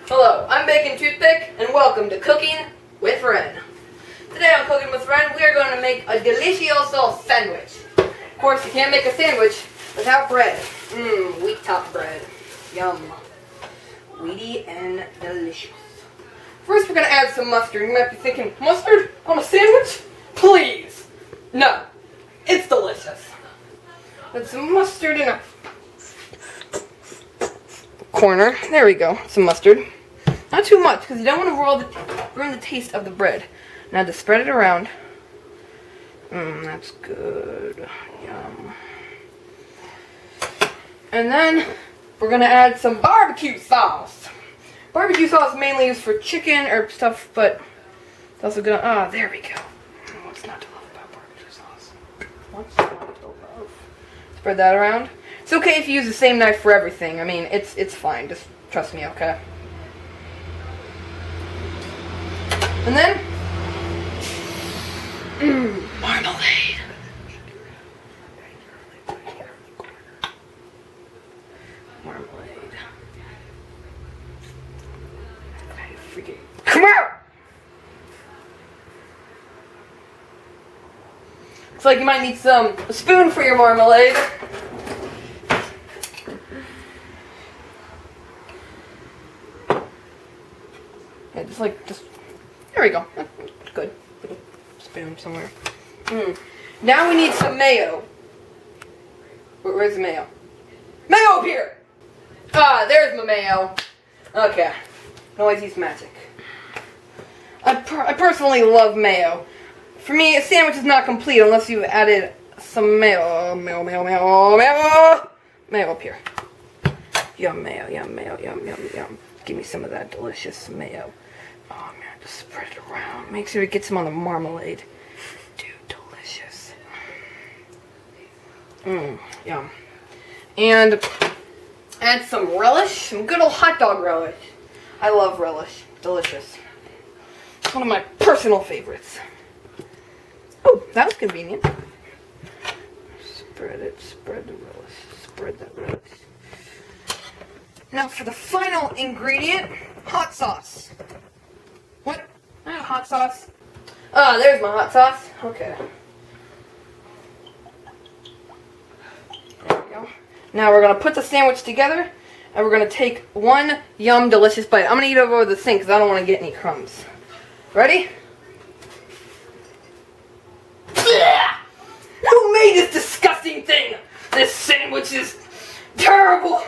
Hello, I'm Bacon Toothpick, and welcome to Cooking with Ren. Today on Cooking with Ren, we are going to make a delicioso sandwich. Of course, you can't make a sandwich without bread. Wheat top bread. Yum. Wheaty and delicious. First, we're going to add some mustard. You might be thinking, mustard on a sandwich? Please. No. It's delicious. Put some mustard in a corner. There we go. Some mustard. Not too much, because you don't want to ruin the taste of the bread. Now to spread it around. That's good. Yum. And then we're going to add some barbecue sauce. Barbecue sauce is mainly used for chicken or stuff, but it's also good. There we go. What's not to love about barbecue sauce? What's not to love? Spread that around. It's okay if you use the same knife for everything. I mean, it's fine. Just trust me, okay? And then, marmalade. Marmalade. Okay, freaking. Come out! Looks like you might need a spoon for your marmalade. Yeah, just, there we go. Good. Little spoon somewhere. Now we need some mayo. Where's the mayo? Mayo up here! There's my mayo. Okay. Can always use magic. I personally love mayo. For me, a sandwich is not complete unless you've added some mayo. Mayo up here. Yum mayo, yum mayo, yum, yum, yum. Give me some of that delicious mayo. Oh man, just spread it around. Make sure it gets some on the marmalade. Dude, delicious. Yum. And add some relish, some good old hot dog relish. I love relish. Delicious. It's one of my personal favorites. Oh, that was convenient. Spread it, spread the relish, spread that relish. Now for the final ingredient, hot sauce. What? I have hot sauce. There's my hot sauce. Okay. There we go. Now we're going to put the sandwich together, and we're going to take one yum delicious bite. I'm going to eat over the sink because I don't want to get any crumbs. Ready? Who made this disgusting thing? This sandwich is terrible.